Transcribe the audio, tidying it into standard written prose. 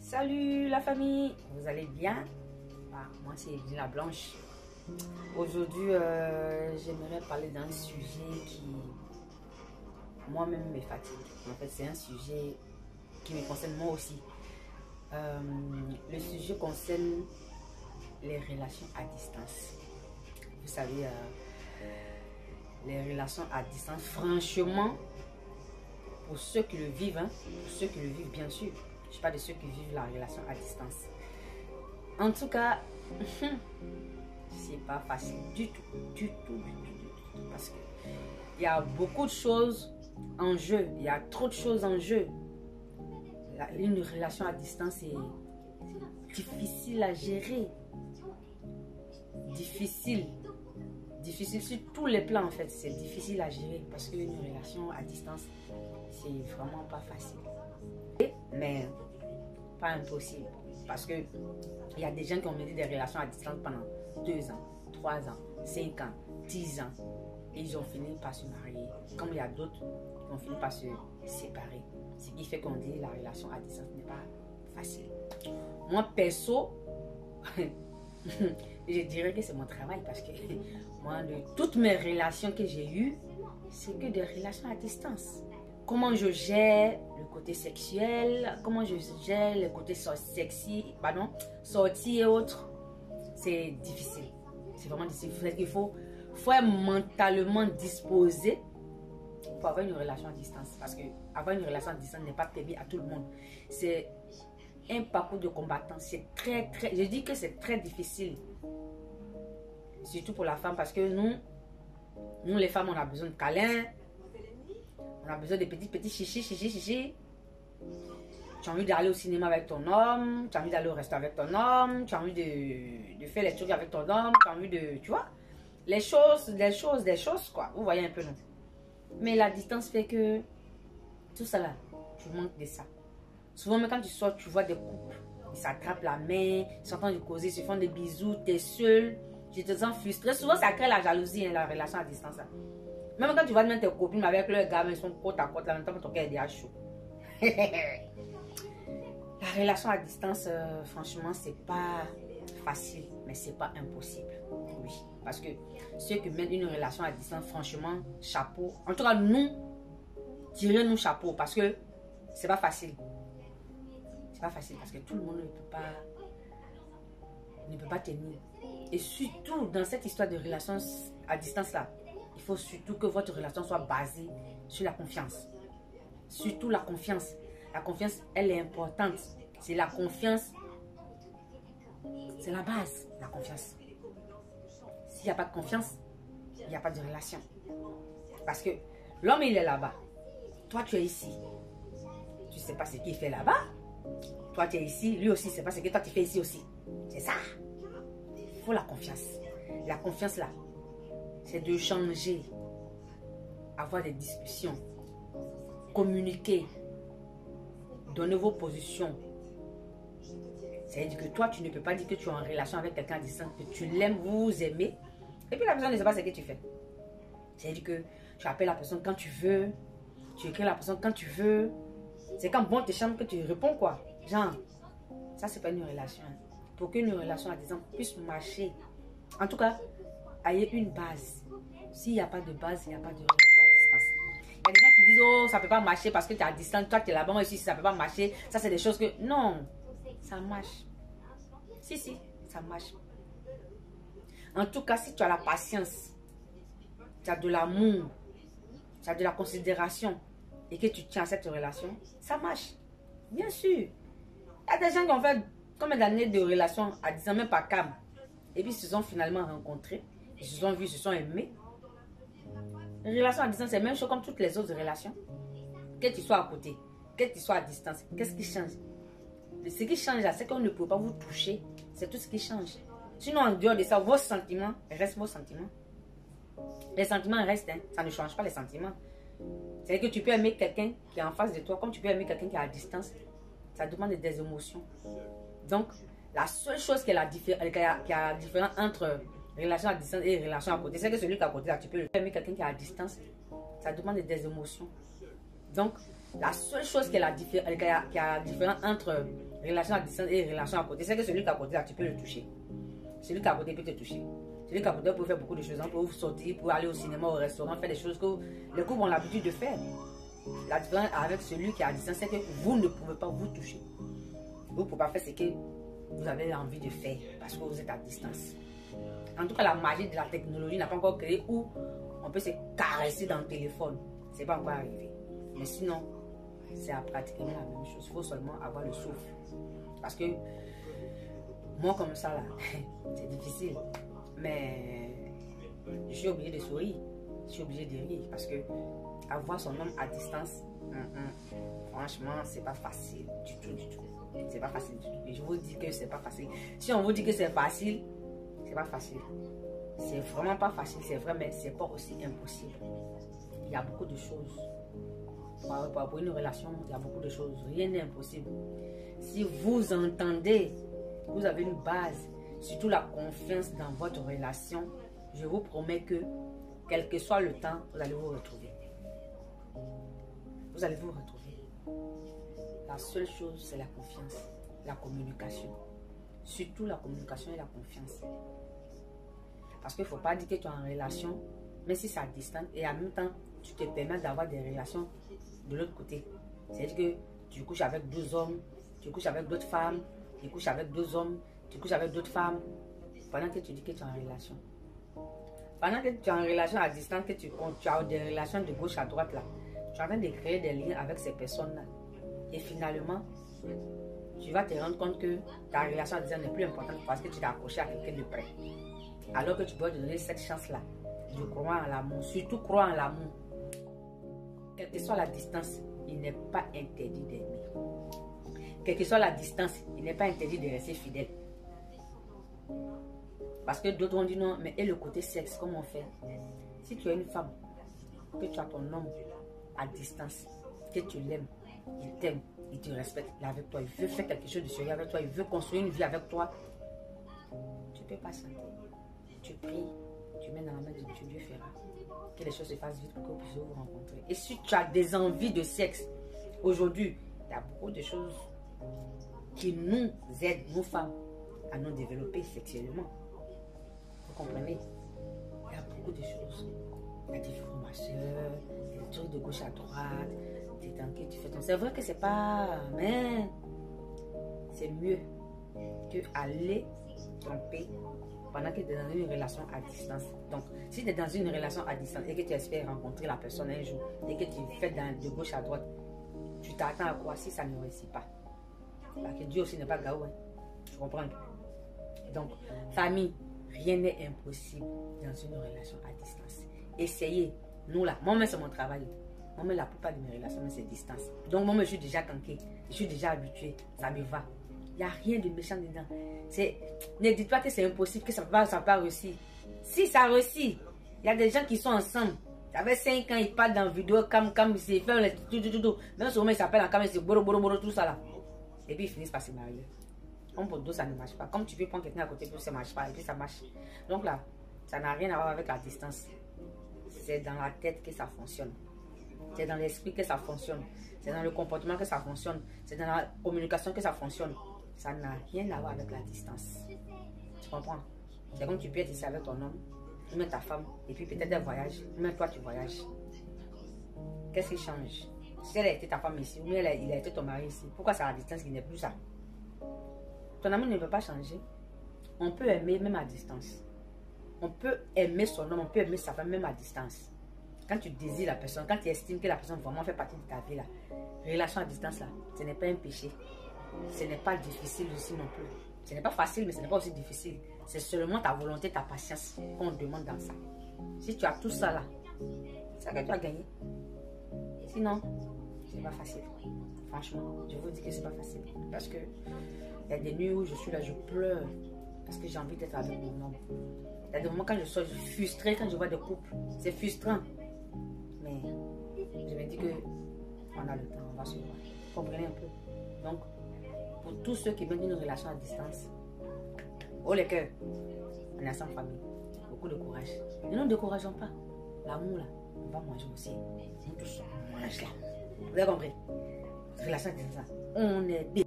Salut la famille, vous allez bien? Moi c'est Evelyne la Blanche. Aujourd'hui j'aimerais parler d'un sujet qui moi-même me fatigue. En fait c'est un sujet qui me concerne moi aussi. Le sujet concerne les relations à distance. Vous savez, les relations à distance, franchement, pour ceux qui le vivent, pour ceux qui le vivent bien sûr, je ne suis pas de ceux qui vivent la relation à distance. En tout cas, c'est pas facile du tout, parce que il y a beaucoup de choses en jeu, il y a trop de choses en jeu. Une relation à distance est difficile à gérer, difficile sur tous les plans en fait, c'est difficile à gérer parce qu'une relation à distance, c'est vraiment pas facile. Mais pas impossible, parce que il y a des gens qui ont mené des relations à distance pendant 2 ans, 3 ans, 5 ans, 10 ans et ils ont fini par se marier, comme il y a d'autres qui ont fini par se séparer, ce qui fait qu'on dit la relation à distance n'est pas facile. Moi perso je dirais que c'est mon travail, parce que moi de toutes mes relations que j'ai eues, c'est que des relations à distance. Comment je gère le côté sexuel, comment je gère le côté sexy, sortie et autres, c'est difficile. C'est vraiment difficile. Il faut être mentalement disposé pour avoir une relation à distance. Parce que avoir une relation à distance n'est pas permis à tout le monde. C'est un parcours de combattant. C'est très, je dis que c'est très difficile. Surtout pour la femme, parce que nous les femmes, on a besoin de câlins. On a besoin de petits chichi. Tu as envie d'aller au cinéma avec ton homme, tu as envie d'aller au restaurant avec ton homme, tu as envie de faire les trucs avec ton homme, tu as envie de, tu vois, des choses quoi. Vous voyez un peu, non? Mais la distance fait que tout ça là, tu manques de ça. Souvent, même quand tu sors, tu vois des couples, ils s'attrapent la main, ils sont en train de causer, ils se font des bisous, tu es seul, tu te sens frustré. Souvent, ça crée la jalousie, la relation à distance là. Même quand tu vas mettre tes copines avec leurs gars, ils sont côte à côte, là, en même temps que ton cœur est déjà chaud. La relation à distance, franchement, c'est pas facile, mais c'est pas impossible. Oui, parce que ceux qui mènent une relation à distance, franchement, chapeau. En tout cas, nous, tirez-nous chapeau, parce que c'est pas facile. C'est pas facile, parce que tout le monde ne peut pas tenir. Et surtout, dans cette histoire de relation à distance là, il faut surtout que votre relation soit basée sur la confiance. Surtout la confiance. La confiance, elle est importante. C'est la confiance. C'est la base, la confiance. S'il n'y a pas de confiance, il n'y a pas de relation. Parce que l'homme, il est là-bas. Toi, tu es ici. Tu ne sais pas ce qu'il fait là-bas. Toi, tu es ici. Lui aussi, c'est pas ce que toi, tu fais ici aussi. C'est ça. Il faut la confiance. La confiance, là, c'est de changer, avoir des discussions, communiquer, donner vos positions. C'est-à-dire que toi, tu ne peux pas dire que tu es en relation avec quelqu'un à distance, que tu l'aimes, vous vous aimez, et puis la personne ne sait pas ce que tu fais. C'est-à-dire que tu appelles la personne quand tu veux, tu écris la personne quand tu veux. C'est quand bon te chambre que tu réponds quoi. Genre, ça c'est pas une relation. Pour qu'une relation à distance puisse marcher, en tout cas, ayez une base. S'il n'y a pas de base, il n'y a pas de relation à distance. Il y a des gens qui disent, oh, ça ne peut pas marcher parce que tu es à distance, toi tu es là-bas, moi ici, ça ne peut pas marcher. Ça, c'est des choses que, non, ça marche. Si, ça marche. En tout cas, si tu as la patience, tu as de l'amour, tu as de la considération et que tu tiens à cette relation, ça marche. Bien sûr. Il y a des gens qui ont fait combien d'années de relation à distance, même pas câble. Et puis, ils se sont finalement rencontrés. Ils se sont vus, ils se sont aimés. Une relation à distance, c'est la même chose comme toutes les autres relations. Que tu sois à côté, que tu sois à distance, qu'est-ce qui change? Ce qui change là, c'est qu'on ne peut pas vous toucher. C'est tout ce qui change. Sinon, en dehors de ça, vos sentiments restent vos sentiments. Les sentiments restent, hein. Ça ne change pas les sentiments. C'est-à-dire que tu peux aimer quelqu'un qui est en face de toi, comme tu peux aimer quelqu'un qui est à distance. Ça demande des émotions. Donc, la seule chose qui a la différence entre relation à distance et relation à côté, c'est que celui qui est à côté, là, tu peux aimer quelqu'un qui est à distance. Ça demande des émotions. Donc, La seule chose qui est la différence entre relation à distance et relation à côté, c'est que celui qui est à côté, là, tu peux le toucher. Celui qui est à côté peut te toucher. Celui qui est à côté peut faire beaucoup de choses. On peut sortir, pour aller au cinéma, au restaurant, faire des choses que les couples ont l'habitude de faire. La différence avec celui qui est à distance, c'est que vous ne pouvez pas vous toucher. Vous ne pouvez pas faire ce que vous avez envie de faire parce que vous êtes à distance. En tout cas, la magie de la technologie n'a pas encore créé où on peut se caresser dans le téléphone. Ce n'est pas encore arrivé. Mais sinon, c'est pratiquement la même chose. Il faut seulement avoir le souffle. Parce que moi, comme ça, là, c'est difficile. Mais je suis obligée de sourire. Je suis obligée de rire. Parce que avoir son homme à distance, franchement, c'est pas facile du tout, du tout. C'est pas facile du tout. Et je vous dis que c'est pas facile. Si on vous dit que c'est facile, c'est pas facile. C'est vraiment pas facile, c'est vrai, mais c'est pas aussi impossible. Il y a beaucoup de choses. Pour une relation, il y a beaucoup de choses. Rien n'est impossible. Si vous entendez, vous avez une base, surtout la confiance dans votre relation, je vous promets que, quel que soit le temps, vous allez vous retrouver. Vous allez vous retrouver. La seule chose, c'est la confiance, la communication. Surtout la communication et la confiance. Parce qu'il ne faut pas dire que tu es en relation, mais si c'est à distance, et en même temps, tu te permets d'avoir des relations de l'autre côté. C'est-à-dire que tu couches avec 2 hommes, tu couches avec d'autres femmes, tu couches avec 2 hommes, tu couches avec d'autres femmes, pendant que tu dis que tu es en relation. Pendant que tu es en relation à distance, que tu as des relations de gauche à droite, là, tu es en train de créer des liens avec ces personnes-là. Et finalement, tu vas te rendre compte que ta relation à distance n'est plus importante parce que tu t'es accroché à quelqu'un de près. Alors que tu dois te donner cette chance-là de croire en l'amour, surtout croire en l'amour. Quelle que soit la distance, il n'est pas interdit d'aimer. Quelle que soit la distance, il n'est pas interdit de rester fidèle. Parce que d'autres ont dit non, mais et le côté sexe, comment on fait? Si tu es une femme, que tu as ton homme à distance, que tu l'aimes, il t'aime, il te respecte, il est avec toi, il veut faire quelque chose de sérieux avec toi, il veut construire une vie avec toi, tu peux pas chanter. Tu pries, tu mets dans la main de Dieu, Dieu fera que les choses se fassent vite pour que vous puissiez vous rencontrer. Et si tu as des envies de sexe, aujourd'hui, il y a beaucoup de choses qui nous aident, nous femmes, à nous développer sexuellement. Vous comprenez? Il y a beaucoup de choses. Il y a des formations, des trucs de gauche à droite, des tanquets, tu fais ton... C'est vrai que c'est pas... Mais c'est mieux que aller tromper pendant que tu es dans une relation à distance. Donc, si tu es dans une relation à distance et que tu espères rencontrer la personne un jour et que tu fais de gauche à droite, tu t'attends à quoi si ça ne réussit pas? Parce que Dieu aussi n'est pas gaou, hein? Tu comprends? Donc, famille, rien n'est impossible dans une relation à distance. Essayez. Nous là, moi-même c'est mon travail. Moi-même la plupart de mes relations, c'est distance. Donc, moi-même je suis déjà tanké. Je suis déjà habitué. Ça me va. Il n'y a rien de méchant dedans. Ne dites pas que c'est impossible, que ça ne va pas réussir. Si ça réussit, il y a des gens qui sont ensemble. Ça fait 5 ans, ils parlent dans la vidéo, comme ils se font tout. Même souvent, ils s'appellent en caméra, c'est boro, tout ça là. Et puis ils finissent par se marier. Comme pour deux, ça ne marche pas. Comme tu peux prendre quelqu'un à côté, puis ça ne marche pas, et puis ça marche. Donc là, ça n'a rien à voir avec la distance. C'est dans la tête que ça fonctionne. C'est dans l'esprit que ça fonctionne. C'est dans le comportement que ça fonctionne. C'est dans la communication que ça fonctionne. Ça n'a rien à voir avec la distance. Tu comprends? C'est comme tu peux être ici avec ton homme, ou même ta femme, et puis peut-être un voyage, ou même toi tu voyages. Qu'est-ce qui change? Si elle a été ta femme ici, ou bien il a été ton mari ici, pourquoi c'est à la distance qu'il n'est plus ça? Ton amour ne peut pas changer. On peut aimer même à distance. On peut aimer son homme, on peut aimer sa femme même à distance. Quand tu désires la personne, quand tu estimes que la personne vraiment fait partie de ta vie, là, relation à distance, là, ce n'est pas un péché. Ce n'est pas difficile aussi non plus. Ce n'est pas facile, mais ce n'est pas aussi difficile. C'est seulement ta volonté, ta patience qu'on demande dans ça. Si tu as tout ça là, c'est que tu as gagné. Sinon, c'est pas facile. Franchement, je vous dis que c'est pas facile. Parce que il y a des nuits où je suis là, je pleure. Parce que j'ai envie d'être avec mon homme. Il y a des moments quand je sors, je suis frustrée quand je vois des couples. C'est frustrant. Mais je me dis que on a le temps, on va se voir. Vous comprenez un peu? Donc, pour tous ceux qui mènent une relation à distance, oh les cœurs, on est ensemble famille. Beaucoup de courage. Ne nous décourageons pas. L'amour là, on va manger aussi. Nous tous, on mange là. Vous avez compris? Relation à distance, on est bien.